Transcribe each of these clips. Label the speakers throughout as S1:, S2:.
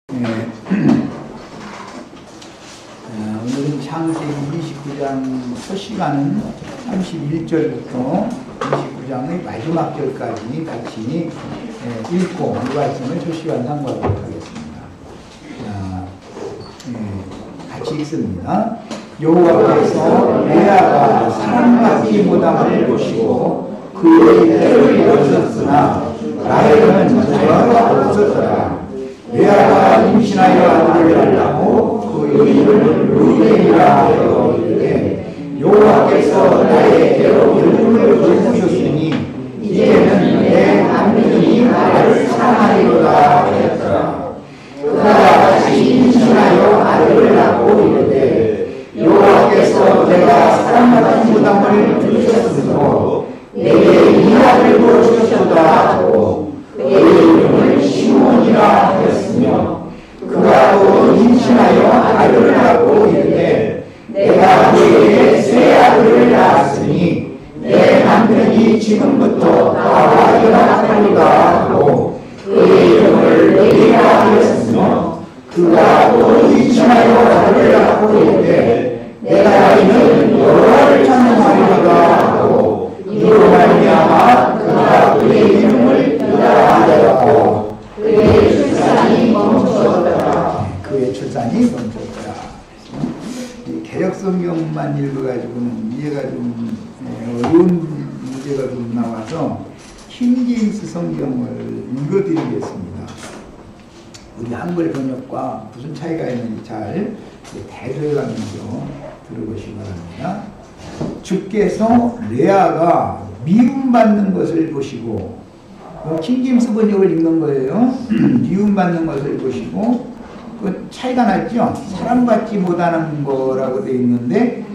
S1: 네. 오늘은 창세기 29장 첫 시간은 31절부터 29장의 마지막 절까지 같이 읽고 이 말씀을 첫 시간 상고하도록 하겠습니다. 같이 읽습니다. 여호와께서 레아가 사랑받지 못함을 보시고 그의 혀를 열었으나 라헬은 자녀가 없었더라. 레아가 임신하여 아들을 낳고 그 이름을 루벤이라 하여 이르되 여호와께서 나의 혀로 이름을 부르셨으니 이제는 내 남편이 나를 사랑하리로다 하였더라. 그가 다시 임신하여 아들을 낳고 이르되 여호와께서 내가 사랑받지 못함을 들으셨으므로 내게 이 아들을 주셨도다 하고 그의 이름을 시몬이라 하였으며 그가 또 임신하여 아들을 낳고 이르되 내가 그에게 새 아들을 낳았으니 내 남편이 지금부터 나와 연합하리라 하고 그의 이름을 레위라 하였으며 그가 또 임신하여 아들을 낳고 이르되 내가 이는 여호와를 찬송하리로다 하고 이로 말미암아 그가 그의 이름을 유다라 하였고 그의 출산이 멈추었더라. 그의 출산이 멈추었더라. 개역성경만 읽어가지고는 이해가 좀 어려운 문제가 좀 나와서 킹제임스 성경을 읽어드리겠습니다. 우리 한글 번역과 무슨 차이가 있는지 잘 대조해가면서 들어보시기 바랍니다. 주께서 레아가 미움받는 것을 보시고, 킹제임스 번역을 읽는 거예요. 미움받는 것을 보시고, 그 차이가 났죠. 사랑받지 못하는 거라고 되어 있는데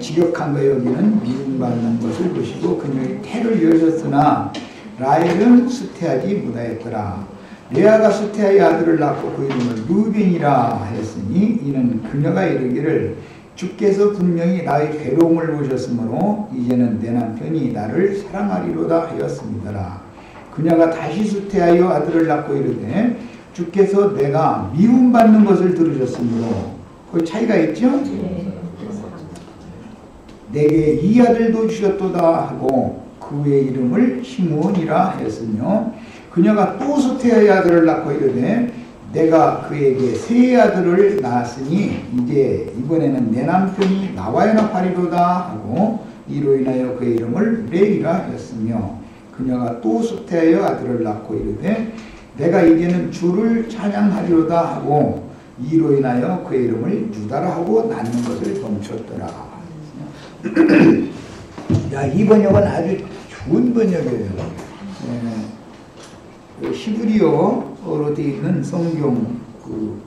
S1: 직역한 거 여기는 미움받는 것을 보시고 그녀의 태를 여셨으나 라헬은 수태하지 못하였더라. 레아가 수태하여 아들을 낳고 그 이름을 루벤이라 하였으니 이는 그녀가 이르기를 주께서 분명히 나의 괴로움을 보셨으므로 이제는 내 남편이 나를 사랑하리로다 하였습니다라. 그녀가 다시 수태하여 아들을 낳고 이르되 주께서 내가 미움받는 것을 들으셨으므로 그 차이가 있죠? 내게 이 아들도 주셨도다 하고 그의 이름을 시몬이라 하였으며 그녀가 또 수태하여 아들을 낳고 이르되 내가 그에게 새 아들을 낳았으니 이제 이번에는 내 남편이 나와 연합하리로다 하고 이로 인하여 그의 이름을 레위라 하였으며 그녀가 또 수태하여 아들을 낳고 이르되 내가 이제는 주를 찬양하리로다 하고 이로 인하여 그의 이름을 유다라 하고 낳는 것을 멈췄더라. 야, 이 번역은 아주 좋은 번역이에요. 히브리어로 되어 있는 성경 그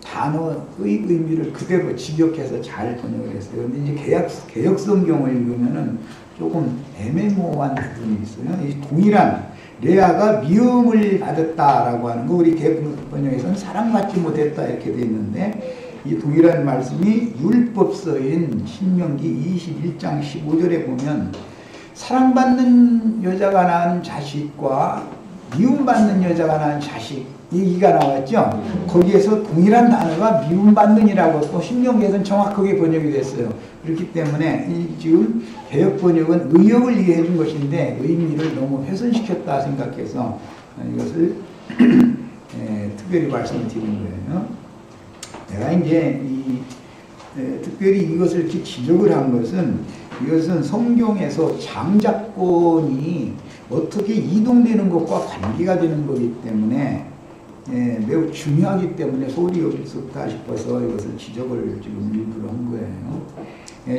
S1: 단어의 의미를 그대로 직역해서 잘 번역을 했어요. 근데 이제 개역 성경을 읽으면은 조금 애매모호한 부분이 있어요. 이 동일한 레아가 미움을 받았다라고 하는 거 우리 개역 번역에서는 사랑받지 못했다 이렇게 되어 있는데 이 동일한 말씀이 율법서인 신명기 21장 15절에 보면 사랑받는 여자가 낳은 자식과 미움받는 여자가 낳은 자식 얘기가 나왔죠. 거기에서 동일한 단어가 미움받는이라고 또 신명기에서는 정확하게 번역이 됐어요. 그렇기 때문에 지금 개역 번역은 의역을 이해해 준 것인데 의미를 너무 훼손시켰다 생각해서 이것을 특별히 말씀을 드린 거예요. 내가 이제 특별히 이것을 이렇게 지적을 한 것은 이것은 성경에서 장자권이 어떻게 이동되는 것과 관계가 되는 거기 때문에 매우 중요하기 때문에 소홀히 여길 수 없다 싶어서 이것을 지적을 지금 일부러 한 거예요.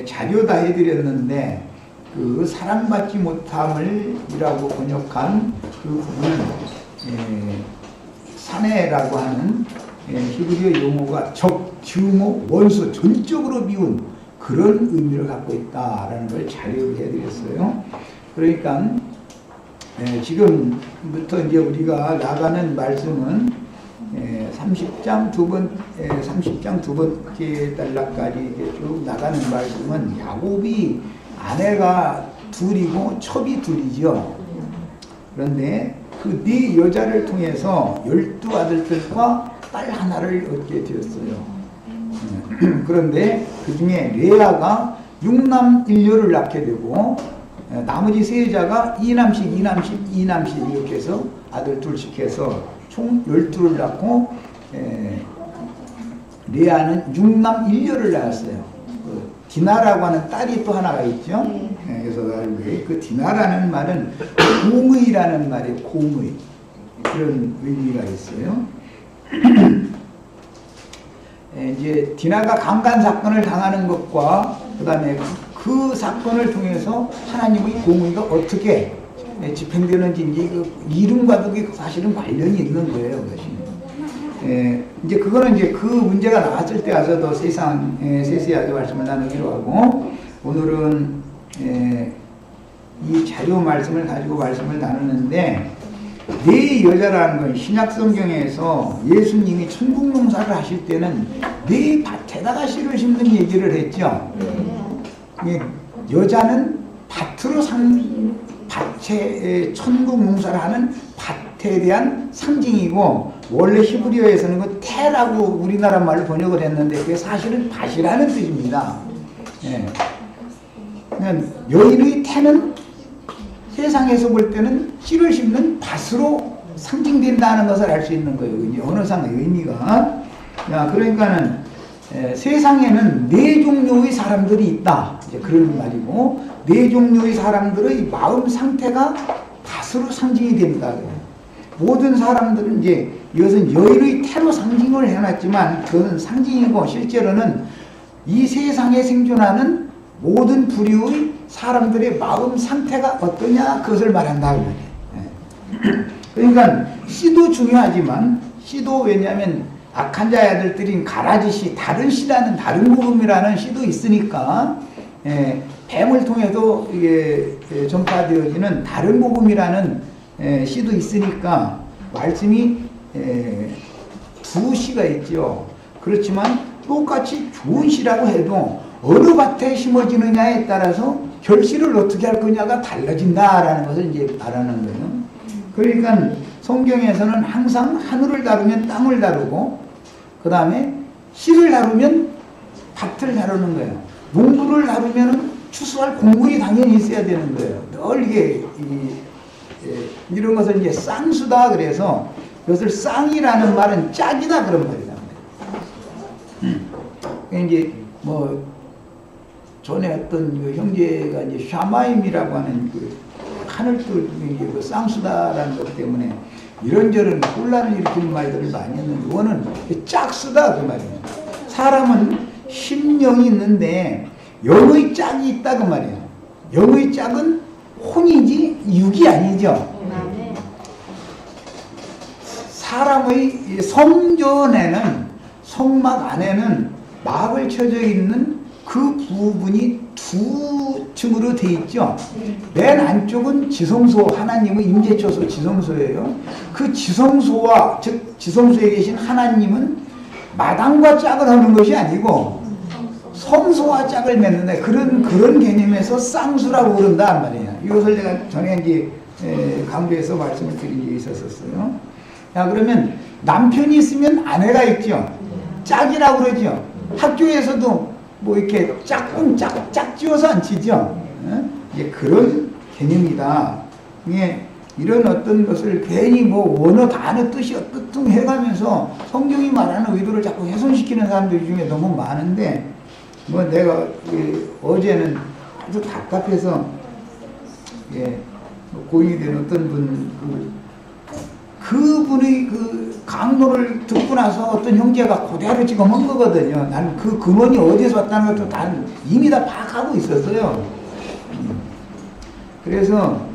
S1: 자료 다 해드렸는데 그 사랑받지 못함을이라고 번역한 그 부분은 사내라고 하는 히브리어 용어가 적, 증오, 원수, 전적으로 미운 그런 의미를 갖고 있다라는 걸 자료를 해드렸어요. 그러니까 지금부터 이제 우리가 나가는 말씀은 30장 두 번째 단락까지 이제 쭉 나가는 말씀은 야곱이 아내가 둘이고 첩이 둘이죠. 그런데 그 네 여자를 통해서 12 아들들과 딸 하나를 얻게 되었어요. 그런데 그 중에 레아가 6남 1녀를 낳게 되고 나머지 세 여자가 2남씩 2남씩 2남씩 이렇게 해서 아들 둘씩 해서 총 12를 낳고 레아는 6남 1녀를 낳았어요. 디나라고 하는 딸이 또 하나가 있죠. 그래서 그 디나라는 말은 공의라는 말이 공의 그런 의미가 있어요. 이제 디나가 강간 사건을 당하는 것과 그 다음에 그 사건을 통해서 하나님의 공의가 어떻게 집행되는지 이제 그 이름과도 사실은 관련이 있는 거예요. 그것이. 이제 그거는 이제 그 문제가 나왔을 때 와서 더 세세하게 말씀을 나누기로 하고 오늘은 이 자료 말씀을 가지고 말씀을 나누는데 네 여자라는 건 신약 성경에서 예수님이 천국 농사를 하실 때는 네 밭에다가 씨를 심는 얘기를 했죠. 여자는 밭으로 밭에 천국 농사를 하는 밭에 대한 상징이고 원래 히브리어에서는 그 태라고 우리나라 말로 번역을 했는데 그게 사실은 밭이라는 뜻입니다. 여인의 태는 세상에서 볼 때는 씨를 심는 밭으로 상징된다는 것을 알 수 있는 거예요. 이제 언어상의 의미가. 그러니까는 세상에는 네 종류의 사람들이 있다. 이제 그런 말이고 네 종류의 사람들의 마음 상태가 밭으로 상징이 된다. 모든 사람들은 이제 이것은 여인의 태로 상징을 해놨지만 그것은 상징이고 실제로는 이 세상에 생존하는 모든 부류의 사람들의 마음 상태가 어떠냐 그것을 말한다. 그러니까 씨도 중요하지만 씨도 왜냐하면 악한 자의 아들들인 가라지 씨, 다른 씨라는 다른 복음이라는 씨도 있으니까 뱀을 통해도 이게 전파되어지는 다른 복음이라는 씨도 있으니까 말씀이 두 씨가 있죠. 그렇지만 똑같이 좋은 씨라고 해도 어느 밭에 심어지느냐에 따라서 결실을 어떻게 할 거냐가 달라진다라는 것을 이제 말하는 거예요. 그러니까 성경에서는 항상 하늘을 다루면 땅을 다루고 그 다음에 씨를 다루면 밭을 다루는 거예요. 농부를 다루면 추수할 곡물이 당연히 있어야 되는 거예요. 늘 이게 이런 것을 이제 쌍수다 그래서 이것을 쌍이라는 말은 짝이다 그런 말이다. 이제 뭐 전에 어떤 그 형제가 이제 샤마임이라고 하는 그 하늘들 그 쌍수다라는 것 때문에 이런저런 혼란을 일으키는 말들을 많이 했는데 이거는 짝수다 그 말이에요. 사람은 심령이 있는데 영의 짝이 있다 그 말이에요. 영의 짝은 혼이지 육이 아니죠. 사람의 성전에는 성막 안에는 막을 쳐져 있는 그 부분이 두 층으로 돼 있죠. 맨 안쪽은 지성소, 하나님의 임재처소 지성소예요. 그 지성소와 즉 지성소에 계신 하나님은 마당과 짝을 하는 것이 아니고 성소와 짝을 맺는데 그런 개념에서 쌍수라고 그런단 말이에요. 이것을 제가 전에 이제 강조해서 말씀을 드린 적이 있었어요. 자, 그러면 남편이 있으면 아내가 있죠. 짝이라고 그러죠. 학교에서도 뭐 이렇게 짝 지어서 안 치죠. 이제 그런 개념이다. 이게 이런 어떤 것을 괜히 뭐 원어 단어 뜻이 어떻든 해가면서 성경이 말하는 의도를 자꾸 훼손시키는 사람들 중에 너무 많은데 뭐 내가 어제는 아주 답답해서 고인이 된 어떤 분 그분의 그 강도를 듣고 나서 어떤 형제가 그대로 지금 한 거거든요. 나는 그 근원이 어디서 왔다는 것도 난 이미 다 파악하고 있었어요. 그래서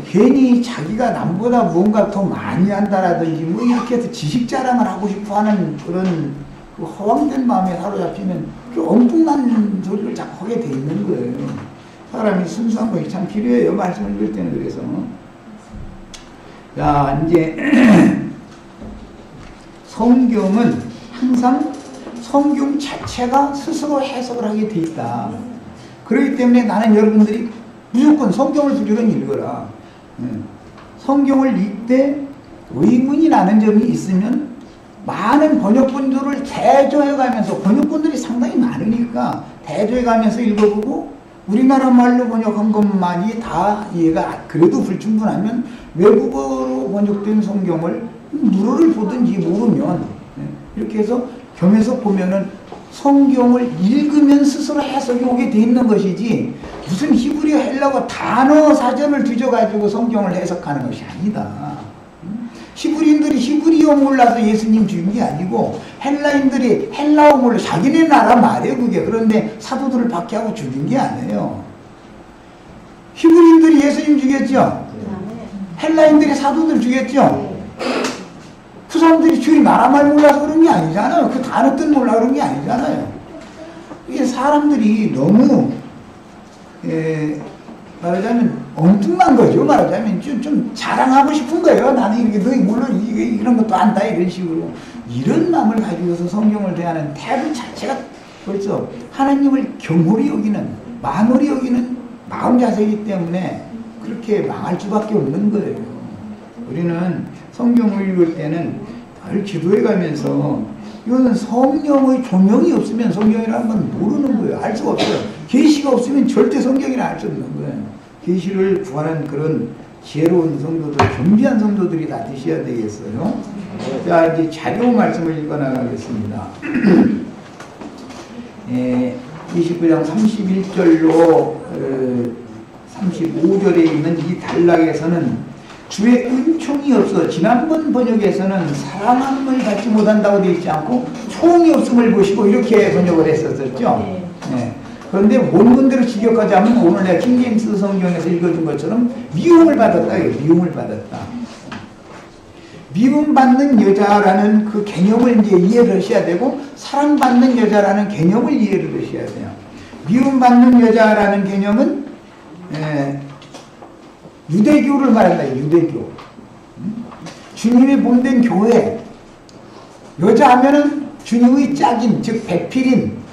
S1: 괜히 자기가 남보다 뭔가 더 많이 한다라든지 뭐 이렇게 해서 지식 자랑을 하고 싶어 하는 그런 그 허황된 마음에 사로잡히면 그 엉뚱한 소리를 자꾸 하게 돼 있는 거예요. 사람이 순수한 것이 참 필요해요. 말씀을 드릴 때는 그래서. 자, 이제 성경은 항상 성경 자체가 스스로 해석을 하게 돼 있다. 그렇기 때문에 나는 여러분들이 무조건 성경을 부지런히 읽어라. 성경을 읽되 의문이 나는 점이 있으면 많은 번역본들을 대조해가면서, 번역본들이 상당히 많으니까 대조해가면서 읽어보고 우리나라 말로 번역한 것만이 다 이해가 그래도 불충분하면 외국어로 번역된 성경을 누르를 보든지 모르면 이렇게 해서 겸해서 보면은 성경을 읽으면 스스로 해석이 오게 돼 있는 것이지 무슨 히브리어 헬라어 단어 사전을 뒤져가지고 성경을 해석하는 것이 아니다. 히브리인들이 히브리어 몰라서 예수님 죽인 게 아니고 헬라인들이 헬라어 몰라 자기네 나라 말이에요 그게. 그런데 사도들을 박해하고 죽인 게 아니에요. 히브리인들이 예수님 죽였죠. 헬라인들이 사도들 죽였죠. 그 사람들이 주인 나라 말 몰라서 그런 게 아니잖아요. 그 단어 뜻 몰라 그런 게 아니잖아요. 이게 사람들이 너무 말하자면 엉뚱한 거죠. 말하자면 좀 자랑하고 싶은 거예요. 나는 이게 너희 물론 이런 것도 안다 이런 식으로 이런 마음을 가지고서 성경을 대하는 태도 자체가 벌써 하나님을 경홀히 여기는 만홀히 여기는 마음 자세이기 때문에 그렇게 망할 수밖에 없는 거예요. 우리는 성경을 읽을 때는 늘 기도해가면서 이거는 성령의 조명이 없으면 성경이라는 건 모르는 거예요. 알 수가 없어요. 계시가 없으면 절대 성경이라 알 수 없는 거예요. 계시를 구하는 그런 지혜로운 성도들, 겸비한 성도들이 다 되셔야 되겠어요. 자, 이제 자료 말씀을 읽어나가겠습니다. 29장 31절로 35절에 있는 이 단락에서는 주의 은총이 없어, 지난번 번역에서는 사랑함을 받지 못한다고 되어 있지 않고 총이 없음을 보시고 이렇게 번역을 했었죠. 네. 그런데 원문대로 직역하자면 오늘 내가 킹제임스 성경에서 읽어준 것처럼 미움을 받았다. 미움을 받았다. 미움받는 여자라는 그 개념을 이제 이해를 하셔야 되고 사랑받는 여자라는 개념을 이해를 하셔야 돼요. 미움받는 여자라는 개념은 유대교를 말한다. 유대교. 주님이 몸된 교회. 여자 하면은 주님의 짝인, 즉 배필인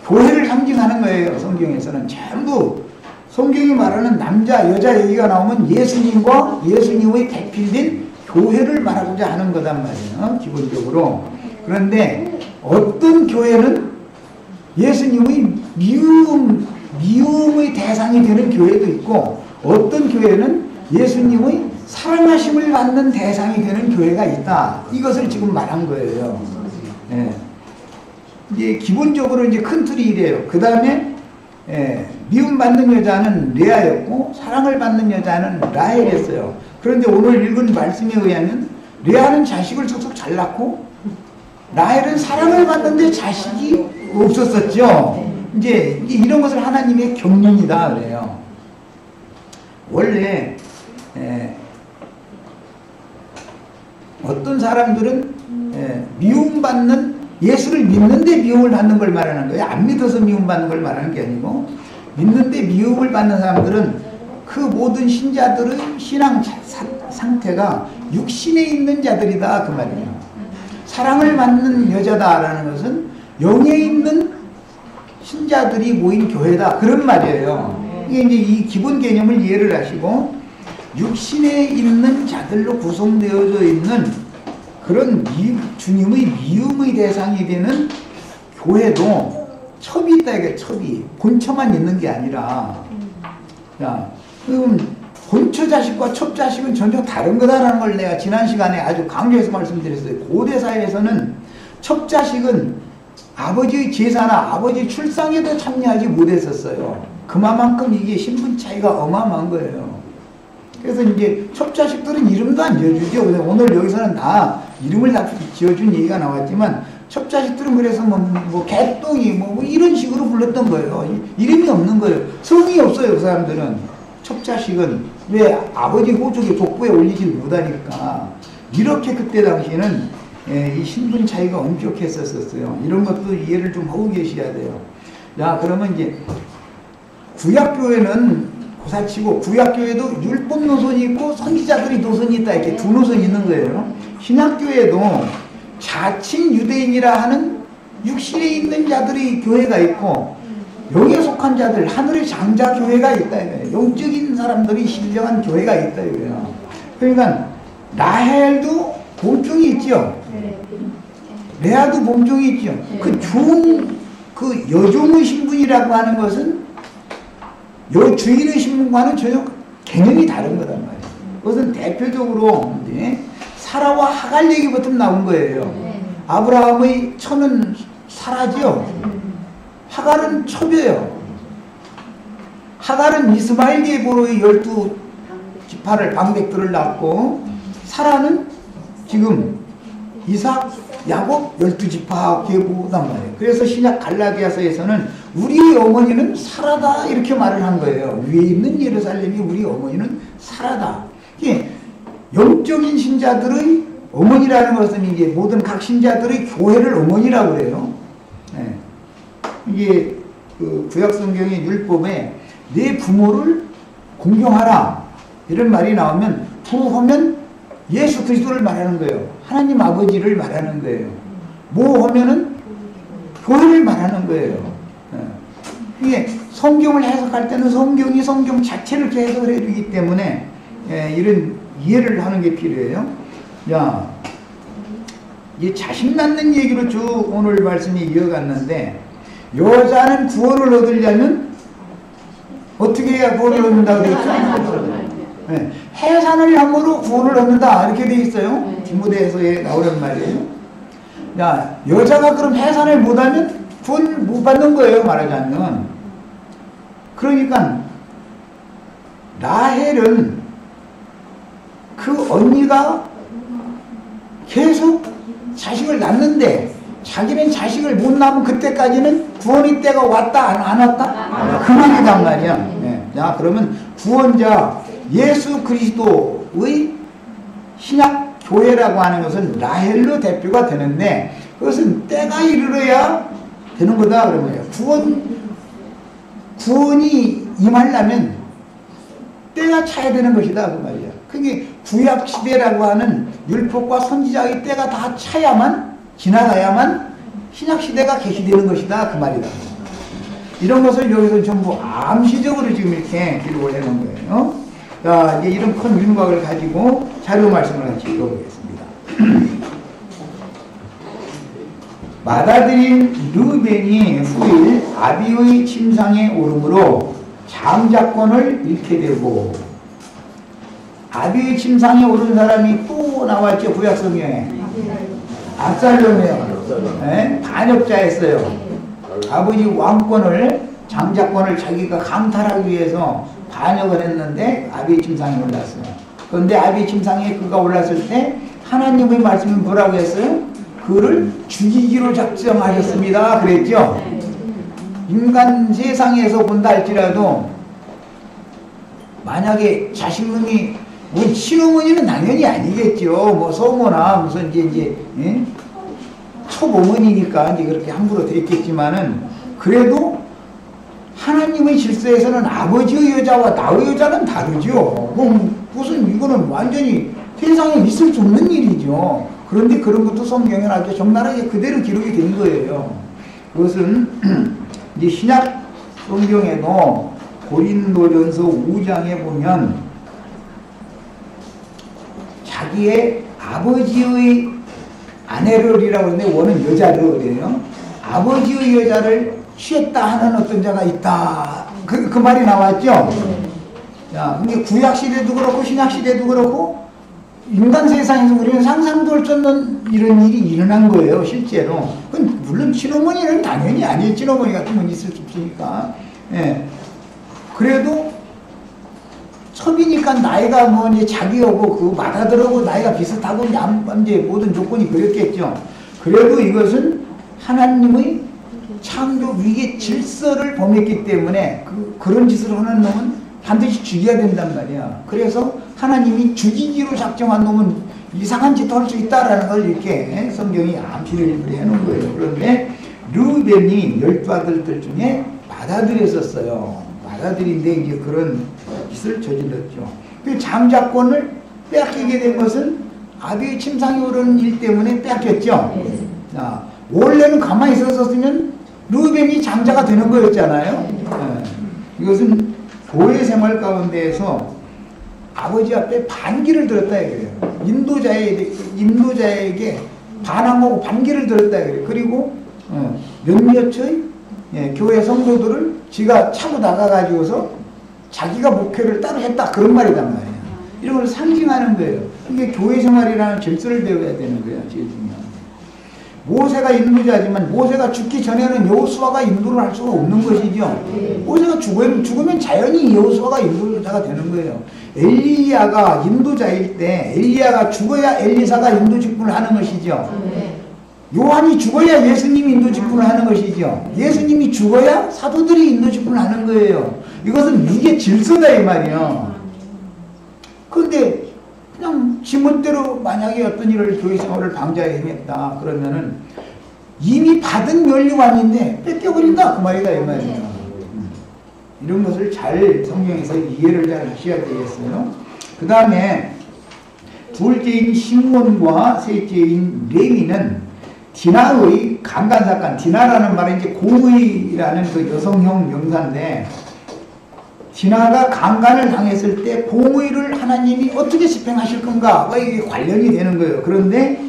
S1: 교회를 상징하는 거예요. 성경에서는 전부 성경이 말하는 남자, 여자 얘기가 나오면 예수님과 예수님의 배필된 교회를 말하고자 하는 거단 말이에요. 기본적으로. 그런데 어떤 교회는 예수님의 미움의 대상이 되는 교회도 있고 어떤 교회는 예수님의 사랑하심을 받는 대상이 되는 교회가 있다. 이것을 지금 말한 거예요. 네. 이제 기본적으로 이제 큰 틀이 이래요. 그 다음에 미움받는 여자는 레아였고 사랑을 받는 여자는 라헬이었어요. 그런데 오늘 읽은 말씀에 의하면 레아는 자식을 척척 잘 낳고 라헬은 사랑을 받는데 자식이 없었었죠. 이제 이런 것을 하나님의 경륜이다 그래요. 원래 어떤 사람들은 미움받는 예수를 믿는데 미움을 받는 걸 말하는 거예요. 안 믿어서 미움받는 걸 말하는 게 아니고 믿는데 미움을 받는 사람들은 그 모든 신자들의 신앙 상태가 육신에 있는 자들이다 그 말이에요. 사랑을 받는 여자다라는 것은 영에 있는 신자들이 모인 교회다 그런 말이에요. 이게 이제 이 기본 개념을 이해를 하시고 육신에 있는 자들로 구성되어져 있는 그런 주님의 미움의 대상이 되는 교회도 첩이 있다 이게 첩이 본처만 있는 게 아니라 야 그럼 본처 자식과 첩 자식은 전혀 다른 거다라는 걸 내가 지난 시간에 아주 강조해서 말씀드렸어요. 고대 사회에서는 첩 자식은 아버지의 제사나 아버지 출상에도 참여하지 못했었어요. 그만큼 이게 신분 차이가 어마어마한 거예요. 그래서 이제 첩 자식들은 이름도 안 지어주죠. 오늘 여기서는 다 이름을 다 지어준 얘기가 나왔지만 첩 자식들은 그래서 뭐 개똥이 뭐 이런 식으로 불렀던 거예요. 이름이 없는 거예요. 성이 없어요. 그 사람들은. 첩 자식은 왜 아버지 호족의 족보에 올리지 못하니까 이렇게 그때 당시에는 이 신분 차이가 엄격했었어요. 이런 것도 이해를 좀 하고 계셔야 돼요. 자, 그러면 이제 구약교회는 고사치고 구약교회도 율법 노선이 있고 선지자들이 노선이 있다 이렇게 두 노선이 있는 거예요. 신약교회도 자칭 유대인이라 하는 육신에 있는 자들의 교회가 있고 영에 속한 자들 하늘의 장자 교회가 있다 이거예요. 영적인 사람들이 신령한 교회가 있다 이거예요. 그러니까 라헬도 본종이 있죠. 레아도 복종이 있죠. 그 좋은 그 여종의 신분이라고 하는 것은 여주인의 신분과는 전혀 개념이 다른 거란 말이에요. 그것은 대표적으로 이제 사라와 하갈 얘기부터 나온 거예요. 아브라함의 처는 사라지요. 하갈은 처녀예요. 하갈은 이스마엘 계보로의 12지파를 방백들을 낳고, 사라는 지금 이삭, 야곱 12지파 계보단 말이에요. 그래서 신약 갈라디아서에서는 우리의 어머니는 사라다 이렇게 말을 한 거예요. 위에 있는 예루살렘이 우리 어머니는 사라다. 이게 영적인 신자들의 어머니라는 것은 이게 모든 각 신자들의 교회를 어머니라고 그래요. 네. 이게 그 구약 성경의 율법에 내 부모를 공경하라 이런 말이 나오면 부하면 예수 그리스도를 말하는 거예요. 하나님 아버지를 말하는 거예요. 뭐 하면은 교회를 말하는 거예요. 이게 성경을 해석할 때는 성경이 성경 자체를 해석을 해주기 때문에 이런 이해를 하는 게 필요해요. 야, 이 자식 낳는 얘기로 쭉 오늘 말씀이 이어갔는데, 여자는 구원을 얻으려면 어떻게 해야 구원을 얻는다고 되어 있죠? 네. 해산을 함으로 구원을 얻는다 이렇게 되어 있어요. 디모데에서에 나오는 말이에요. 야, 여자가 그럼 해산을 못하면 구원 못 받는 거예요, 말하자면. 그러니까 라헬은 그 언니가 계속 자식을 낳는데 자기는 자식을 못 낳으면 그때까지는 구원의 때가 왔다 안 왔다? 그 말이단 말이야. 네. 자, 그러면 구원자 예수 그리스도의 신약 교회라고 하는 것은 라헬로 대표가 되는데, 그것은 때가 이르러야 되는 거다 그런 거예요. 구원이 임하려면 때가 차야 되는 것이다 그 말이야. 그게 구약 시대라고 하는 율법과 선지자의 때가 다 차야만, 지나가야만 신약 시대가 계시되는 것이다 그 말이다. 이런 것을 여기서 전부 암시적으로 지금 이렇게 기록을 해놓은 거예요. 자, 이제 이런 큰 윤곽을 가지고 자료 말씀을 같이 읽어보겠습니다. 맏아들인 르벤이 후일 아비의 침상에 오름으로 장자권을 잃게 되고, 아비의 침상에 오른 사람이 또 나왔죠. 구약 성경에 압살롬이에요. 네? 반역자였어요. 아버지 왕권을, 장자권을 자기가 강탈하기 위해서 반역을 했는데 아비의 침상에 올랐어요. 그런데 아비의 침상에 그가 올랐을 때 하나님의 말씀이 뭐라고 했어요? 그를 죽이기로 작정하셨습니다 그랬죠. 인간 세상에서 본다 할지라도 만약에 자식놈이 뭐 친어머니는 당연히 아니겠죠. 뭐 소모나 무슨 이제 예? 초보머니니까 이제 그렇게 함부로 됐겠지만은, 그래도 하나님의 질서에서는 아버지의 여자와 나의 여자는 다르죠. 무슨 이거는 완전히 세상에 있을 수 없는 일이죠. 그런데 그런 것도 성경에 아주 적나라하게 그대로 기록이 된 거예요. 그것은 이제 신약 성경에도 고린도전서 5장에 보면 자기의 아버지의 아내를이라고 하는데 원은 여자를 그래요. 아버지의 여자를 취했다 하는 어떤 자가 있다. 그 말이 나왔죠. 자, 근데 구약 시대도 그렇고 신약 시대도 그렇고 인간 세상에서 우리는 상상도 할 수 없는 이런 일이 일어난 거예요, 실제로. 물론 친어머니는 당연히 아니에요. 친어머니 같은 건 있을 수 없으니까. 예. 그래도 첩이니까 나이가 뭐 이제 자기하고 그 맏아들하고 나이가 비슷하고 이제 모든 조건이 그랬겠죠. 그래도 이것은 하나님의 창조 위기의 질서를 범했기 때문에 그런 짓을 하는 놈은 반드시 죽여야 된단 말이야. 그래서 하나님이 죽이기로 작정한 놈은 이상한 짓도 할 수 있다라는 걸 이렇게 성경이 암시를 해놓은 거예요. 그런데 르벤이 12아들들 중에 맏아들이었어요. 맏아들인데 이제 그런 짓을 저질렀죠. 그 장자권을 빼앗기게 된 것은 아비의 침상에 오르는 일 때문에 빼앗겼죠. 자, 원래는 가만히 있었으면 르벤이 장자가 되는 거였잖아요. 네. 이것은 교회 생활 가운데에서 아버지 앞에 반기를 들었다 이거예요. 인도자에게 반항하고 반기를 들었다 그래. 그리고 몇몇의 교회 성도들을 지가 차고 나가가지고서 자기가 목회를 따로 했다 그런 말이단 말이야. 이런 걸 상징하는 거예요. 이게 교회 생활이라는 질서를 배워야 되는 거예요. 제일 중요한 거. 모세가 인도자지만 모세가 죽기 전에는 여호수아가 인도를 할 수가 없는 것이죠. 모세가 죽으면 자연히 여호수아가 인도자가 되는 거예요. 엘리야가 인도자일 때 엘리야가 죽어야 엘리사가 인도 직분을 하는 것이죠. 요한이 죽어야 예수님이 인도 직분을 하는 것이죠. 예수님이 죽어야 사도들이 인도 직분을 하는 거예요. 이것은 육의 질서다 이 말이에요. 그런데 그냥 지멋대로 만약에 어떤 일을 교회 생활을 방자에 행했다 그러면은 이미 받은 면류관인데 뺏겨버린다 그 말이다 이 말이에요. 이런 것을 잘 성경에서 이해를 잘 하셔야 되겠어요. 그 다음에 둘째인 시므온과 셋째인 레위는 디나의 강간사건, 디나라는 말은 이제 공의라는 그 여성형 명사인데 디나가 강간을 당했을 때 공의를 하나님이 어떻게 집행하실 건가? 이게 관련이 되는 거예요. 그런데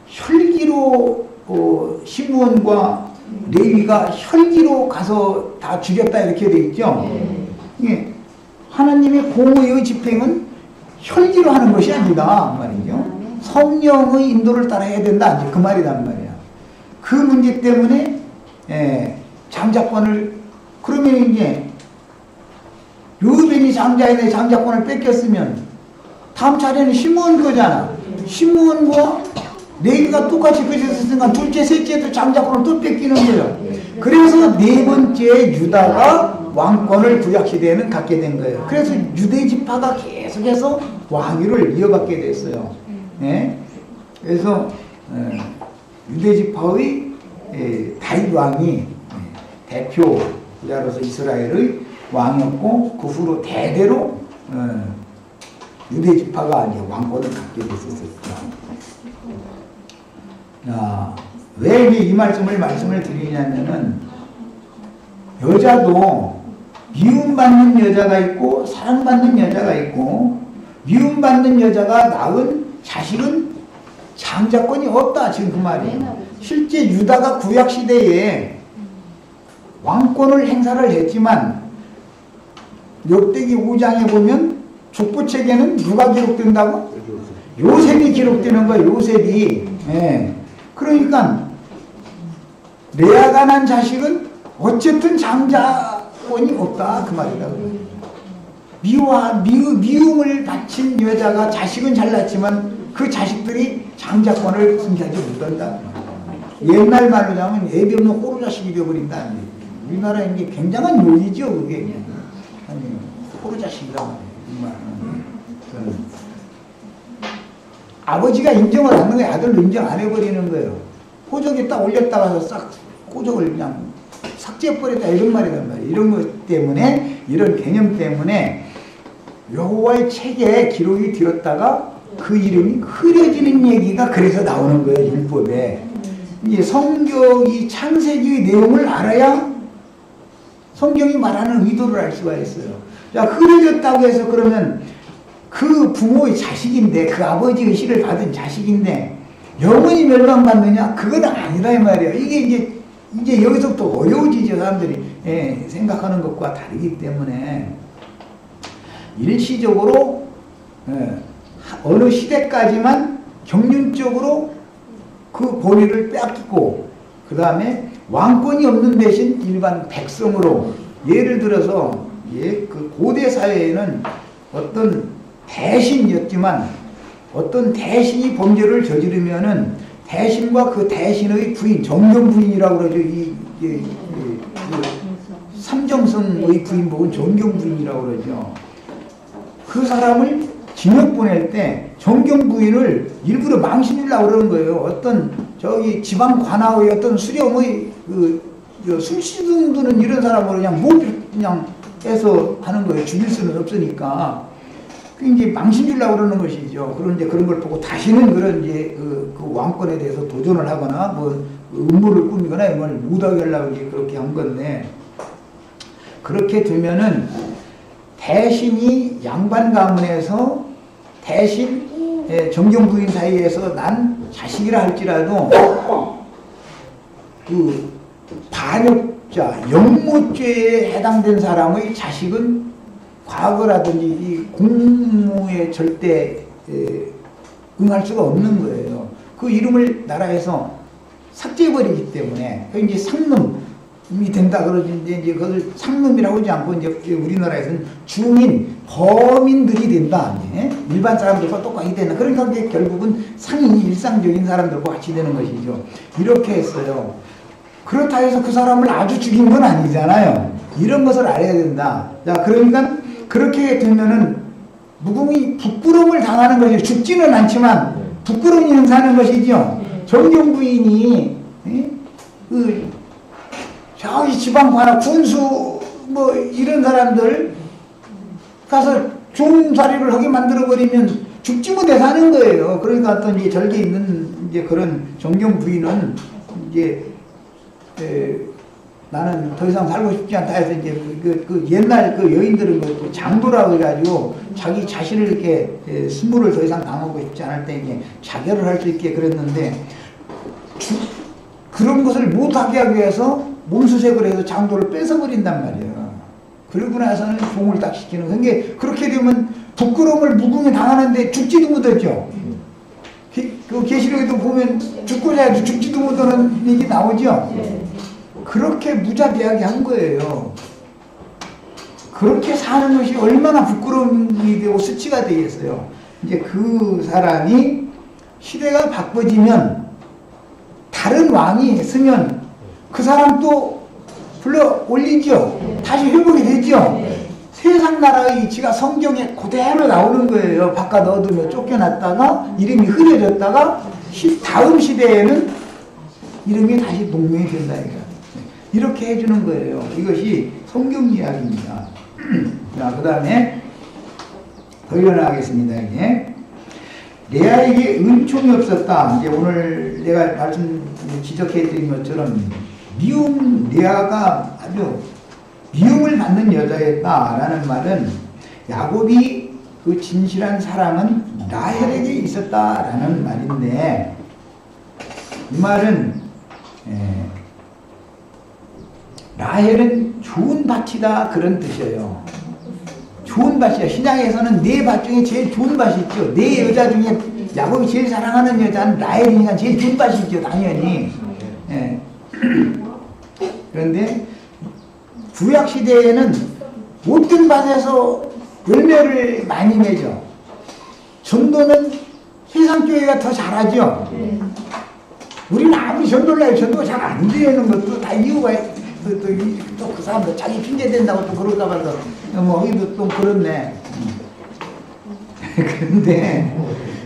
S1: 혈기로 시므온과 레위가 혈기로 가서 다 죽였다 이렇게 돼 있죠. 예. 하나님의 공의의 집행은 혈기로 하는 것이 아니다 말이죠. 성령의 인도를 따라야 된다 이제 그 말이란 말이야. 그 문제 때문에 장자권을 그러면 이제 르우벤이 장자인데 장자권을 뺏겼으면 다음 차례는 시므온 거잖아. 시므온과 레위가 똑같이 그랬으니까 둘째 셋째도 장자권을 또 뺏기는 거예요. 그래서 네 번째 유다가 왕권을 구약시대에는 갖게 된 거예요. 그래서 유대 지파가 계속해서 왕위를 이어받게 됐어요. 예? 그래서 유대 지파의 다윗 왕이 대표자로서 이스라엘의 왕이었고 그 후로 대대로 유대 지파가 이제 왕권을 갖게 됐었어요. 왜 이 말씀을 드리냐면은 여자도 미움받는 여자가 있고 사랑받는 여자가 있고 미움받는 여자가 낳은 자식은 장자권이 없다 지금 그 말이에요. 실제 유다가 구약시대에 왕권을 행사를 했지만 역대기 5장에 보면 족보책에는 누가 기록된다고? 요셉이 기록되는 거예요. 요셉이. 예. 그러니까 레아가 난 자식은 어쨌든 장자권이 없다 그 말이다. 미움을 바친 여자가 자식은 잘났지만 그 자식들이 장자권을 승계하지 못한다. 옛날 말로 하면 애비 없는 호루 자식이 되어버린다. 우리나라에 이게 굉장한 요이죠 그게. 아니 호루 자식이란 말이에요. 아버지가 인정을 안 하는 거예요. 아들도 인정 안 해버리는 거예요. 호적에 딱 올렸다가 싹 호적을 그냥 삭제해버렸다 이런 말이란 말이에요. 이런 것 때문에 이런 개념 때문에 여호와의 책에 기록이 되었다가 그 이름이 흐려지는 얘기가 그래서 나오는 거예요. 율법에. 이제 성경이 창세기의 내용을 알아야 성경이 말하는 의도를 알 수가 있어요. 자, 흐려졌다고 해서 그러면 그 부모의 자식인데 그 아버지의 시를 받은 자식인데 영원히 멸망받느냐? 그건 아니다 이 말이에요. 이게 이제 여기서부터 어려워지죠. 사람들이 생각하는 것과 다르기 때문에 일시적으로 어느 시대까지만 경륜적으로 그 권위를 빼앗기고 그 다음에 왕권이 없는 대신 일반 백성으로 예를 들어서 그 고대 사회에는 어떤 대신이었지만 어떤 대신이 범죄를 저지르면은 대신과 그 대신의 부인, 정경 부인이라고 그러죠. 삼정성의 부인복은 정경 부인이라고 그러죠. 그 사람을 징역 보낼 때 정경 부인을 일부러 망신주려고 그러는 거예요. 어떤 저기 지방 관아의 어떤 수령의 숨 쉬는 이런 사람으로 그냥 해서 하는 거예요. 죽일 수는 없으니까. 그 이제 망신 주려고 그러는 것이죠. 그런데 그런 걸 보고 다시는 그런 이제 그 왕권에 대해서 도전을 하거나 뭐 음모를 꾸미거나 이런 걸 못하게 하려고 이제 그렇게 한 건데 그렇게 되면은 대신이 양반 가문에서 대신 정경 부인 사이에서 난 자식이라 할지라도 그 반역자, 영모죄에 해당된 사람의 자식은 과거라든지 이 공무에 절대 응할 수가 없는 거예요. 그 이름을 나라에서 삭제해버리기 때문에 그 이제 상놈이 된다 그러는데 이제 그것을 상놈이라고 하지 않고 이제 우리나라에서는 중인 범인들이 된다. 일반 사람들과 똑같이 되는. 그러니까 이제 결국은 상인이 일상적인 사람들과 같이 되는 것이죠. 이렇게 했어요. 그렇다 해서 그 사람을 아주 죽인 건 아니잖아요. 이런 것을 알아야 된다. 자, 그러니까 그렇게 되면은 무궁이 부끄러움을 당하는 것이 죽지는 않지만 부끄러움이 사는 것이죠. 정경 부인이 그 저기 지방관아 군수 뭐 이런 사람들 가서 좋은 자리를 하게 만들어 버리면 죽지 못해 사는 거예요. 그러니까 어떤 이제 절개 있는 이제 그런 정경 부인은 이제 나는 더 이상 살고 싶지 않다 해서 이제 그 옛날 그 여인들은 그 장도라고 해가지고 자기 자신을 이렇게 수모를 더 이상 당하고 싶지 않을 때 이제 자결을 할 수 있게 그랬는데 그런 것을 못하게 하기 위해서 몸수색을 해서 장도를 뺏어버린단 말이에요. 그러고 나서는 종을 딱 시키는 거예요. 그게 그렇게 되면 부끄러움을 무궁히 당하는데 죽지도 못했죠. 그 계시록에도 보면 죽고자 해도 죽지도 못하는 얘기 나오죠. 그렇게 무자비하게 한 거예요. 그렇게 사는 것이 얼마나 부끄러움이 되고 수치가 되겠어요. 이제 그 사람이 시대가 바꿔지면 다른 왕이 있으면 그 사람도 불러 올리죠. 다시 회복이 되죠. 세상 나라의 이치가 성경에 그대로 나오는 거예요. 바깥 어둠에 쫓겨났다가 이름이 흐려졌다가 다음 시대에는 이름이 다시 동명이 된다. 이렇게 해주는 거예요. 이것이 성경 이야기입니다. 자, 그 다음에 더 일어나겠습니다. 이제 레아에게 은총이 없었다. 이제 오늘 내가 지적해드린 것처럼 미움 레아가 아주 미움을 받는 여자였다라는 말은 야곱이 그 진실한 사랑은 라헬에게 있었다라는 말인데 이 말은 라헬은 좋은 밭이다 그런 뜻이에요. 좋은 밭이야. 신약에서는 네 밭 중에 제일 좋은 밭이 있죠. 네 여자 중에 야곱이 제일 사랑하는 여자는 라헬이니까 제일 좋은 밭이 있죠. 당연히. 그런데 구약시대에는 모든 밭에서 열매를 많이 맺죠. 전도는 세상교회가 더 잘하죠. 우리는 아무리 전도를 해도 전도가 잘 안 되는 것도 다 이유가 또 그 사람도 자기 핑계 댄다고 또 그럴까 봐서 뭐 이도 또 그렇네. 그런데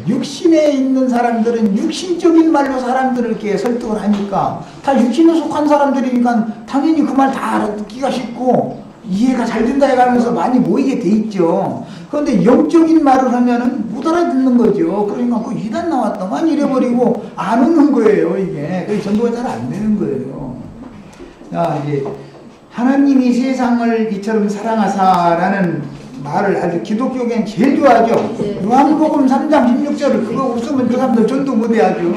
S1: 육신에 있는 사람들은 육신적인 말로 사람들을 이렇게 설득을 하니까 다 육신에 속한 사람들이니까 당연히 그 말 다 알아듣기가 쉽고 이해가 잘 된다 해가면서 많이 모이게 돼 있죠. 그런데 영적인 말을 하면은 못 알아듣는 거죠. 그러니까 그 이단 나왔다만 이래버리고 안 오는 거예요, 이게. 그래서 전도가 잘 안 되는 거예요. 자, 이제 하나님이 세상을 이처럼 사랑하사라는 말을 아주 기독교계는 제일 좋아하죠. 요한복음 3장 16절을 그거 없으면 그 사람들 전도 못해 아주.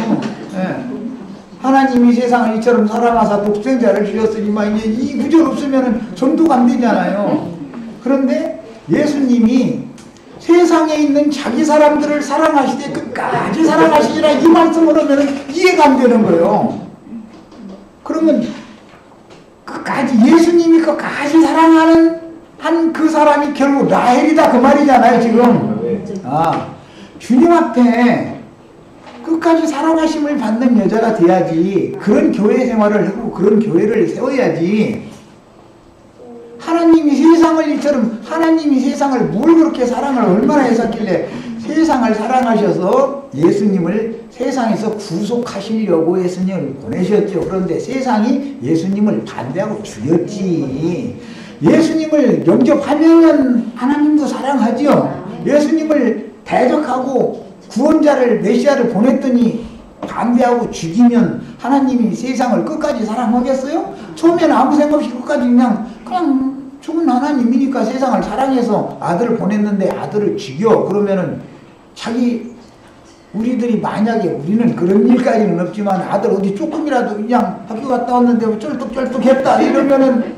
S1: 하나님이 세상을 이처럼 사랑하사 독생자를 주셨으니만 이제 이 구절 없으면 전도가 안 되잖아요. 그런데 예수님이 세상에 있는 자기 사람들을 사랑하시되 끝까지 사랑하시리라 이 말씀을 하면 이해가 안 되는 거예요. 그러면 끝까지 예수님이 끝까지 사랑하는 한 그 사람이 결국 라헬이다 그 말이잖아요 지금. 주님 앞에 끝까지 사랑하심을 받는 여자가 돼야지. 그런 교회 생활을 하고 그런 교회를 세워야지. 하나님이 세상을 이처럼 하나님이 세상을 뭘 그렇게 사랑을 얼마나 했었길래 세상을 사랑하셔서 예수님을 세상에서 구속하시려고 예수님을 보내셨죠. 그런데 세상이 예수님을 반대하고 죽였지. 예수님을 영접하면 하나님도 사랑하죠. 예수님을 대적하고 구원자를 메시아를 보냈더니 반대하고 죽이면 하나님이 세상을 끝까지 사랑하겠어요? 처음에는 아무 생각 없이 끝까지 그냥 죽은 하나님이니까 세상을 사랑해서 아들을 보냈는데 아들을 죽여. 그러면은 자기 우리들이 만약에 우리는 그런 일까지는 없지만 아들 어디 조금이라도 그냥 학교 갔다 왔는데 쩔뚝쩔뚝 했다 이러면은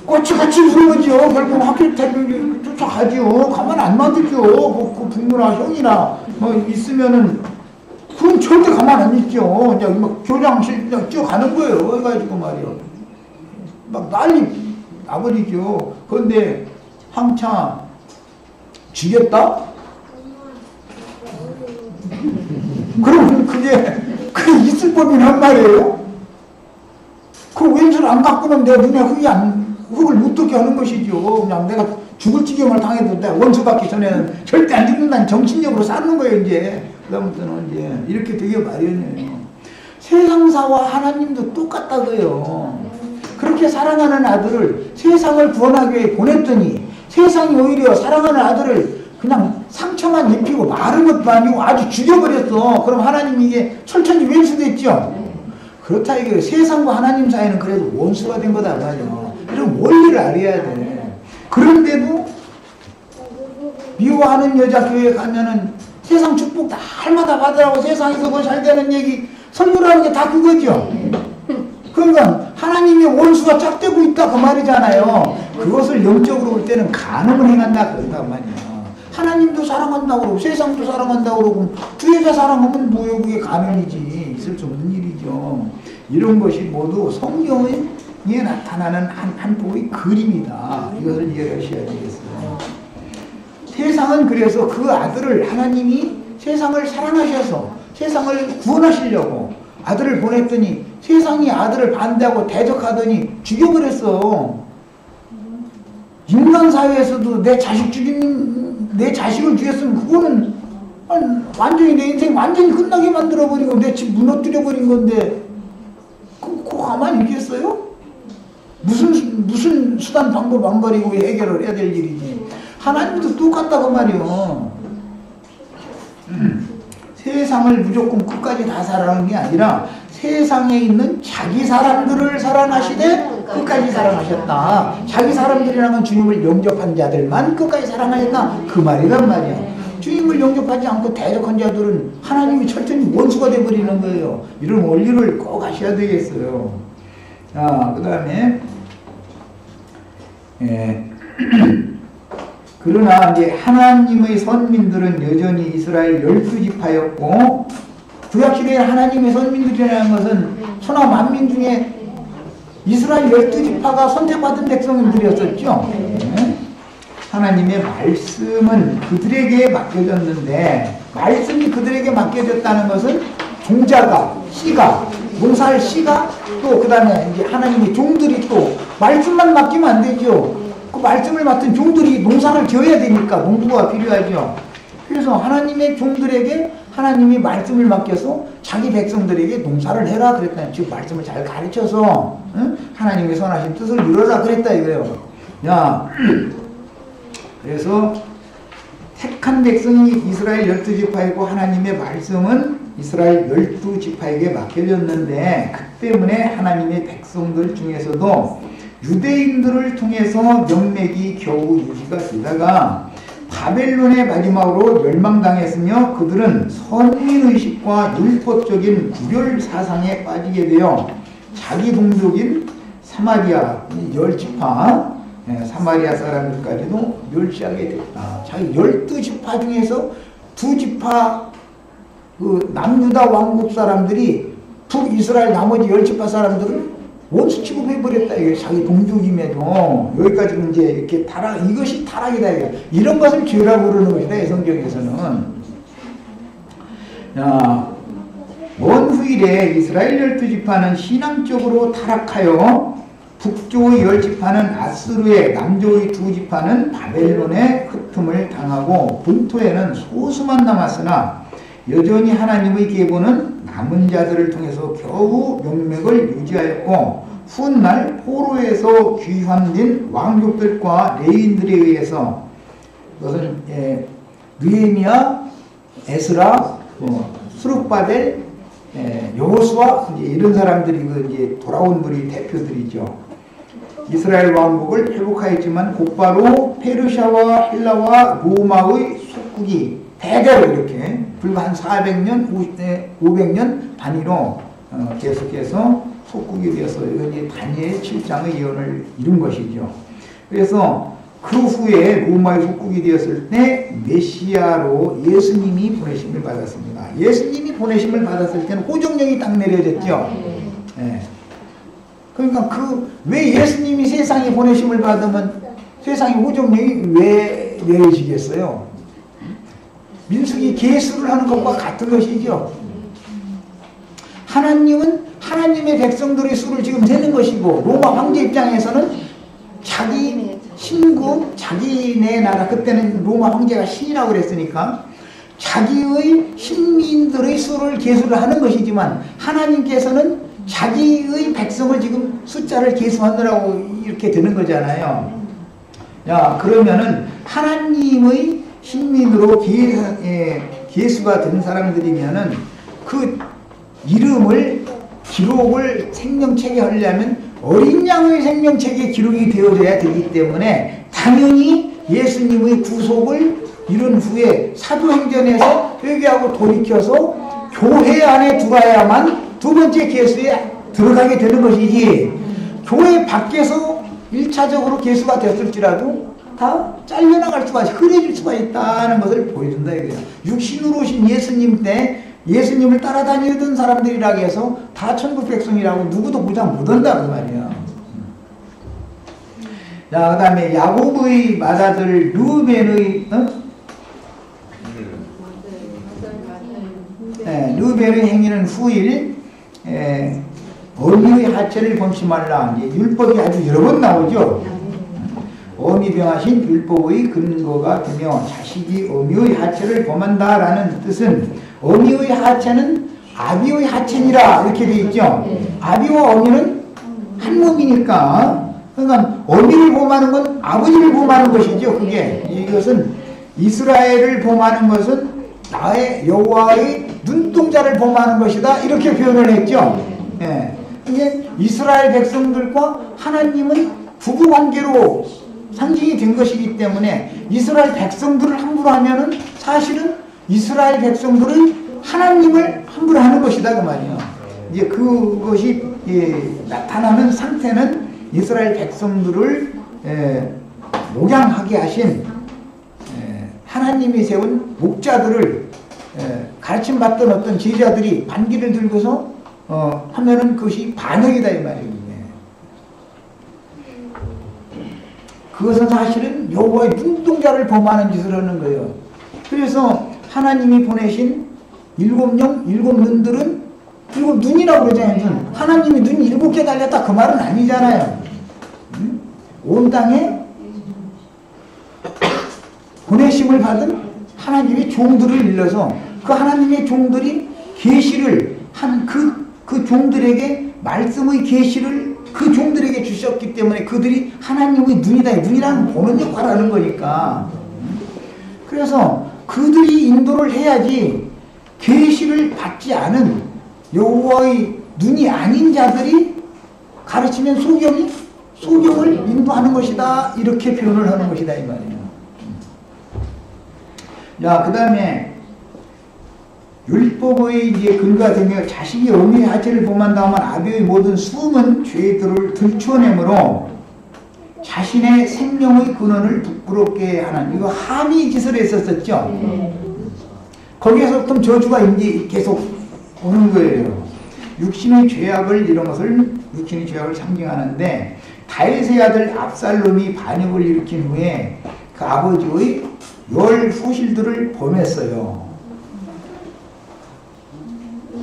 S1: 꼬치같이 우는 거죠. 결국 학교 쫓아가죠. 가만 안 놔두죠. 그 부모나 형이나 뭐 있으면은 그건 절대 가만 안 있죠. 이제 막 교장실 그냥 뛰어가는 거예요. 그래가지고 말이요. 막 난리 나버리죠. 그런데 한참 죽였다? 그럼 그게 있을 법이란 말이에요. 그 왼손 안 갖고는 내 눈에 흙을 못 들게 하는 것이죠. 그냥 내가 죽을 지경을 당해도 내가 원수 받기 전에는 절대 안 죽는다는 정신력으로 쌓는 거예요, 이제. 그다음부터는 이제 이렇게 되게 마련이에요. 세상사와 하나님도 똑같다고요. 그렇게 사랑하는 아들을 세상을 구원하기 위해 보냈더니 세상이 오히려 사랑하는 아들을 그냥 상처만 입히고 마른 것도 아니고 아주 죽여버렸어. 그럼 하나님이 이게 철천지 왼수됐죠? 그렇다 이게 세상과 하나님 사이는 그래도 원수가 된 거다 말이야. 이런 원리를 알아야 돼. 그런데도 미워하는 여자 교회 가면은 세상 축복 날마다 받으라고 세상에서 뭐 잘 되는 얘기 설교라는 게 다 그거죠. 그러니까 하나님의 원수가 짝대고 있다 그 말이잖아요. 그것을 영적으로 볼 때는 간음을 행한다 그런단 말이야. 하나님도 사랑한다고 그러고 세상도 사랑한다고 그러고 두 여자 사랑하면 뭐요? 그게 간음이지. 있을 수 없는 일이죠. 이런 것이 모두 성경에 나타나는 한 부의 그림이다. 이것을 이해하셔야 되겠어요. 세상은 그래서 그 아들을 하나님이 세상을 사랑하셔서 세상을 구원하시려고 아들을 보냈더니 세상이 아들을 반대하고 대적하더니 죽여버렸어. 인간 사회에서도 내 자식을 죽였으면 그거는 완전히 내 인생 완전히 끝나게 만들어버리고 내 집 무너뜨려버린 건데 그거 가만히 있겠어요? 무슨 수단 방법 안 버리고 해결을 해야 될 일이지. 하나님도 똑같다고 말이요. 세상을 무조건 끝까지 다 사랑하는 게 아니라 세상에 있는 자기 사람들을 사랑하시되 끝까지 사랑하셨다. 자기 사람들이라면 주님을 영접한 자들만 끝까지 사랑하셨다. 그 말이란 말이야. 주님을 영접하지 않고 대적한 자들은 하나님이 철저히 원수가 되어버리는 거예요. 이런 원리를 꼭 아셔야 되겠어요. 자, 그 다음에 그러나 이제 하나님의 선민들은 여전히 이스라엘 12지파였고 구약시대에 하나님의 선민들이라는 것은 천하 만민 중에 이스라엘 12지파가 선택받은 백성들이었었죠. 하나님의 말씀은 그들에게 맡겨졌는데 말씀이 그들에게 맡겨졌다는 것은 종자가, 씨가, 농사할 씨가 또 그 다음에 이제 하나님의 종들이 또 말씀만 맡기면 안 되죠. 그 말씀을 맡은 종들이 농사를 지어야 되니까 농부가 필요하죠. 그래서 하나님의 종들에게 하나님이 말씀을 맡겨서 자기 백성들에게 농사를 해라 그랬다. 즉 말씀을 잘 가르쳐서 하나님의 선하신 뜻을 이루라 그랬다 이거예요. 야, 그래서 택한 백성이 이스라엘 12지파이고 하나님의 말씀은 이스라엘 12지파에게 맡겨졌는데 그 때문에 하나님의 백성들 중에서도 유대인들을 통해서 명맥이 겨우 유지가 되다가 바벨론의 마지막으로 멸망당했으며 그들은 선민의식과 율법적인 구별 사상에 빠지게 되어 자기 동족인 사마리아 10지파 사마리아 사람들까지도 멸시하게 됐다. 자기 12지파 중에서 2지파 그 남유다 왕국 사람들이 북이스라엘 나머지 10지파 사람들을 원수 취급해버렸다. 이게 자기 동족임에도 여기까지 이제 이렇게 이것이 타락이다. 이런 것을 죄라고 그러는 것이다. 이 성경에서는. 먼 후일에 이스라엘 12지파는 신앙적으로 타락하여 북쪽의 10지파는 아스루에 남쪽의 2지파는 바벨론에 흩음을 당하고 본토에는 소수만 남았으나 여전히 하나님의 계보는 남은 자들을 통해서 겨우 명맥을 유지하였고 훗날 포로에서 귀환된 왕족들과 레인들에 의해서 그것은 느헤미야, 에스라, 스룹바벨, 여호수아 이런 사람들이 이제 돌아온 분이 대표들이죠. 이스라엘 왕국을 회복하였지만 곧바로 페르시아와 헬라와 로마의 속국이 대대로 이렇게 불과 한 400년, 500년 단위로 계속해서 속국이 되어서 이제 다니엘 7장의 예언을 이룬 것이죠. 그래서 그 후에 로마의 속국이 되었을 때 메시아로 예수님이 보내심을 받았습니다. 예수님이 보내심을 받았을 때는 호정령이 딱 내려졌죠. 네. 그러니까 왜 예수님이 세상에 보내심을 받으면 세상에 호정령이 왜 내려지겠어요? 민수기 계수를 하는 것과 같은 것이죠. 하나님은 하나님의 백성들의 수를 지금 세는 것이고, 로마 황제 입장에서는 자기 신국, 자기네 나라, 그때는 로마 황제가 신이라고 그랬으니까 자기의 신민들의 수를 계수를 하는 것이지만, 하나님께서는 자기의 백성을 지금 숫자를 계수하느라고 이렇게 되는 거잖아요. 야, 그러면은 하나님의 신민으로 계수가 된 사람들이면은 그 이름을 기록을 생명책에 하려면 어린 양의 생명책에 기록이 되어져야 되기 때문에 당연히 예수님의 구속을 이룬 후에 사도행전에서 회개하고 돌이켜서 교회 안에 들어와야만 두 번째 계수에 들어가게 되는 것이지, 교회 밖에서 1차적으로 계수가 됐을지라도 다 잘려나갈 수가, 흐려질 수가 있다는 것을 보여준다 이거예요. 육신으로 오신 예수님 때 예수님을 따라다니던 사람들이라고 해서 다 천국 백성이라고 누구도 보장 못한다 그 말이야. 자, 그 다음에 야곱의 맏아들 르우벤의 르우벤의 행위는 후일 어미의 하체를 범치 말라. 이제 율법이 아주 여러 번 나오죠. 어미 병하신 율법의 근거가 되며 자식이 어미의 하체를 범한다라는 뜻은 어미의 하체는 아비의 하체니라 이렇게 되어 있죠. 아비와 어미는 한 몸이니까, 그러니까 어미를 범하는 건 아버지를 범하는 것이죠. 그게 이것은 이스라엘을 범하는 것은 나의 여호와의 눈동자를 범하는 것이다 이렇게 표현을 했죠. 예. 이게 이스라엘 백성들과 하나님은 부부관계로 상징이 된 것이기 때문에 이스라엘 백성들을 함부로 하면은 사실은 이스라엘 백성들은 하나님을 함부로 하는 것이다 그 말이에요. 이제 그것이 나타나는 상태는 이스라엘 백성들을 목양하게 하신 하나님이 세운 목자들을 가르침 받던 어떤 제자들이 반기를 들고서 하면은 그것이 반역이다 이 말이에요. 그것은 사실은 여호와의 눈동자를 범하는 짓을 하는 거예요. 그래서 하나님이 보내신 일곱 영, 일곱 눈들은 일곱 눈이라고 그러잖아요. 눈. 하나님이 눈이 7개 달렸다 그 말은 아니잖아요. 온 땅에 보내심을 받은 하나님의 종들을 일러서 그 하나님의 종들이 계시를 한 그 종들에게 말씀의 계시를 그 종들에게 주셨기 때문에 그들이 하나님의 눈이다. 눈이란 보는 역할을 하는 거니까. 그래서 그들이 인도를 해야지 계시를 받지 않은 여호와의 눈이 아닌 자들이 가르치면 소경을 인도하는 것이다 이렇게 표현을 하는 것이다 이 말이에요. 자, 그 다음에 율법의 이제 근거가 되며 자식이 어미의 하체를 범한다면 아비의 모든 숨은 죄들을 들춰내므로 자신의 생명의 근원을 부끄럽게 하는, 이거 함의 짓을 했었었죠. 거기에서부터 저주가 이제 계속 오는 거예요. 육신의 죄악을, 이런 것을 육신의 죄악을 상징하는데, 다윗의 아들 압살롬이 반역을 일으킨 후에 그 아버지의 10후실들을 범했어요.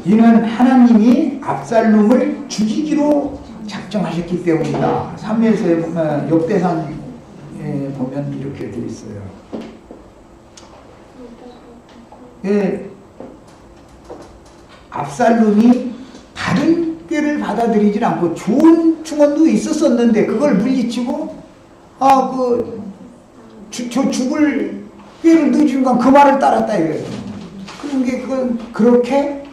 S1: 이는 하나님이 압살롬을 죽이기로 작정하셨기 때문이다. 3에서 역대상에 보면 이렇게 되어 있어요. 압살롬이 다른 꾀를 받아들이질 않고 좋은 충원도 있었었는데 그걸 물리치고 죽을 꾀를 넣어준 순간 그 말을 따랐다 이거예요. 그건 그렇게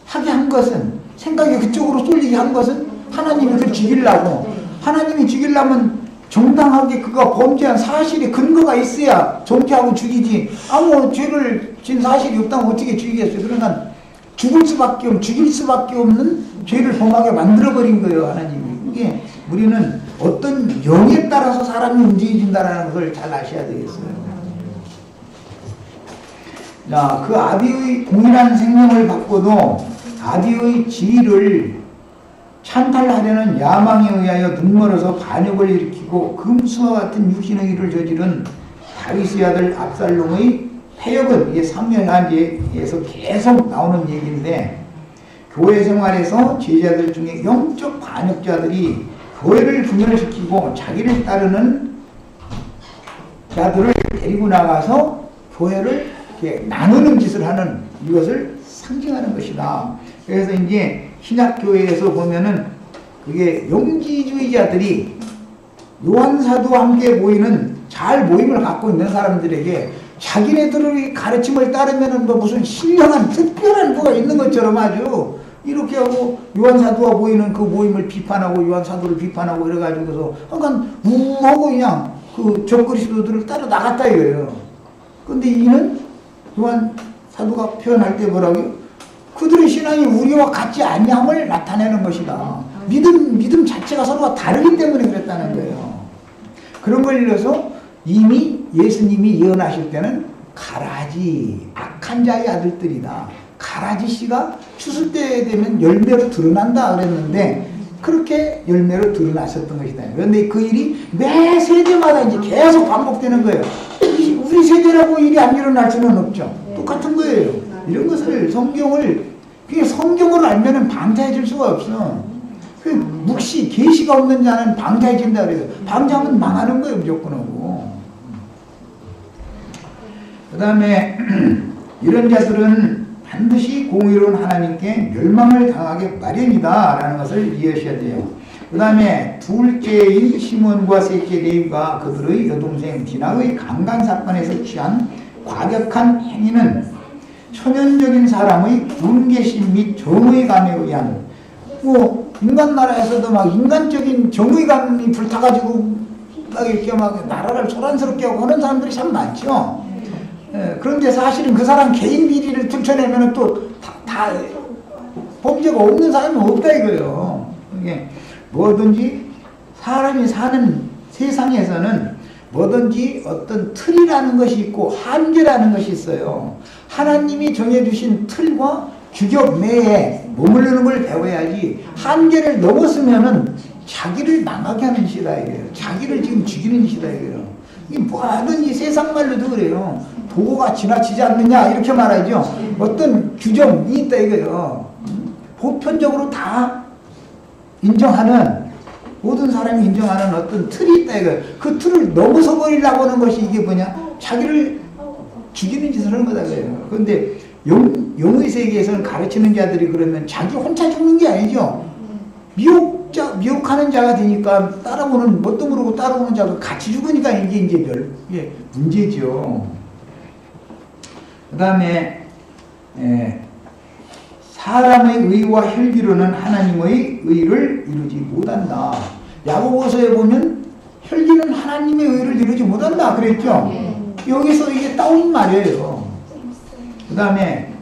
S1: 하게 한 것은, 생각이 그쪽으로 쏠리게 한 것은 하나님이 그걸 죽이려고, 하나님이 죽이려면 정당하게 그가 범죄한 사실에 근거가 있어야 정죄하고 죽이지, 아무 죄를 진 사실이 없다면 어떻게 죽이겠어요? 그러니까 죽일 수밖에 없는 죄를 범하게 만들어버린 거예요, 하나님이. 이게 우리는 어떤 영에 따라서 사람이 움직여진다는 것을 잘 아셔야 되겠어요. 자, 그 아비의 동일한 생명을 받고도 아비의 지위를 찬탈하려는 야망에 의하여 눈멀어서 반역을 일으키고 금수와 같은 육신의 일을 저지른 다윗의 아들 압살롬의 패역은 이게 사무엘하기에서 계속 나오는 얘기인데, 교회 생활에서 제자들 중에 영적 반역자들이 교회를 분열시키고 자기를 따르는 자들을 데리고 나가서 교회를 이렇게 나누는 짓을 하는, 이것을 상징하는 것이다. 그래서 이제 신약교회에서 보면은 그게 영지주의자들이 요한사도와 함께 모이는 잘 모임을 갖고 있는 사람들에게 자기네들의 가르침을 따르면은 뭐 무슨 신령한 특별한 뭐가 있는 것처럼 아주 이렇게 하고 요한사도와 모이는 그 모임을 비판하고 요한사도를 비판하고 이래가지고서 약간 우하고 그냥 그 적그리스도들을 따라 나갔다 이거예요. 근데 이는 요한사도가 표현할 때 뭐라고요? 그들의 신앙이 우리와 같지 아니함을 나타내는 것이다. 믿음 자체가 서로가 다르기 때문에 그랬다는 거예요. 그런 걸 일러서 이미 예수님이 예언하실 때는 가라지, 악한 자의 아들들이다. 가라지 씨가 추수 때 되면 열매로 드러난다 그랬는데 그렇게 열매로 드러났었던 것이다. 그런데 그 일이 매 세대마다 이제 계속 반복되는 거예요. 우리 세대라고 일이 안 일어날 수는 없죠. 똑같은 거예요. 이런 것을 그게 성경을 알면은 방자해질 수가 없어. 그 묵시, 계시가 없는 자는 방자해진다 그래요. 방자하면 망하는 거예요, 무조건하고. 그 다음에 이런 자들은 반드시 공의로운 하나님께 멸망을 당하게 마련이다 라는 것을 이해하셔야 돼요. 그 다음에 둘째인 시몬과 셋째 레위가 그들의 여동생 디나의 강간사건에서 취한 과격한 행위는 천연적인 사람의 분개심 및 정의감에 의한, 뭐 인간 나라에서도 막 인간적인 정의감이 불타가지고 막 이렇게 막 나라를 소란스럽게 하고 하는 사람들이 참 많죠. 그런데 사실은 그 사람 개인 비리를 들춰내면 또 다 범죄가 없는 사람은 없다 이거예요. 이게 뭐든지 사람이 사는 세상에서는 뭐든지 어떤 틀이라는 것이 있고 한계라는 것이 있어요. 하나님이 정해주신 틀과 규격 내에 머무르는 걸 배워야지, 한계를 넘었으면은 자기를 망하게 하는 짓이다 이거예요. 자기를 지금 죽이는 짓이다 이거예요. 이 뭐든지 세상 말로도 그래요. 도가 지나치지 않느냐 이렇게 말하죠. 어떤 규정이 있다 이거예요. 보편적으로 다 인정하는, 모든 사람이 인정하는 어떤 틀이 있다 이거예요. 그 틀을 넘어서 버리려고 하는 것이 이게 뭐냐? 자기를 죽이는 짓을 하는 거다 그래요. 그런데 영의 세계에서는 가르치는 자들이 그러면 자기 혼자 죽는 게 아니죠. 미혹하는 자가 되니까 따라오는, 뭣도 모르고 따라오는 자가 같이 죽으니까 이게 문제죠. 그 다음에 사람의 의와 혈기로는 하나님의 의를 이루지 못한다. 야고보서에 보면 혈기는 하나님의 의를 이루지 못한다 그랬죠. 여기서 이게 따온 말이에요. 그 다음에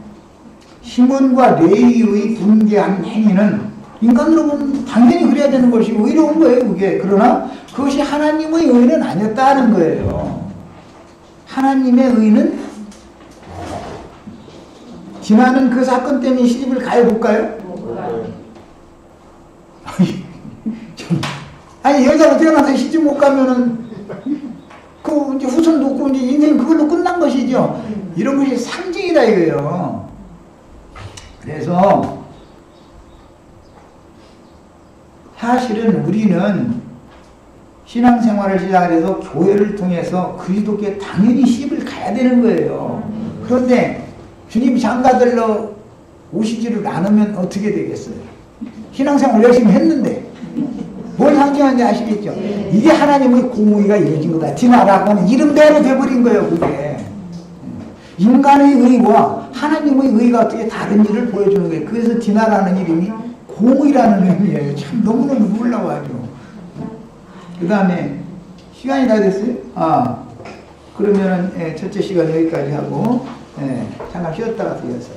S1: 시몬과 레위의 분개한 행위는 인간으로 보면 당연히 그래야 되는 것이 의로운 거예요, 그게. 그러나 그것이 하나님의 의는 아니었다는 거예요. 하나님의 의는, 지나는 그 사건 때문에 시집을 가해볼까요? 아니, 여자가 태어나서 시집 못 가면은, 그, 이제 후손도 없고, 이제 인생 그걸로 끝난 것이죠. 이런 것이 상징이다, 이거예요. 그래서, 사실은 우리는 신앙생활을 시작해서 교회를 통해서 그리스도께 당연히 시집을 가야 되는 거예요. 그런데 주님 장가들러 오시지를 않으면 어떻게 되겠어요? 신앙생활 열심히 했는데 뭘 상징하는지 아시겠죠? 이게 하나님의 공의가 이루어진 거다. 디나라고는 이름대로 돼버린 거예요, 그게. 인간의 의와 하나님의 의가 어떻게 다른지를 보여주는 거예요. 그래서 디나라는 이름이 공의라는 의미예요. 참 너무너무 놀라워하죠. 그 다음에 시간이 다 됐어요? 그러면은 첫째 시간 여기까지 하고 잠깐 쉬었다 가서 이어서.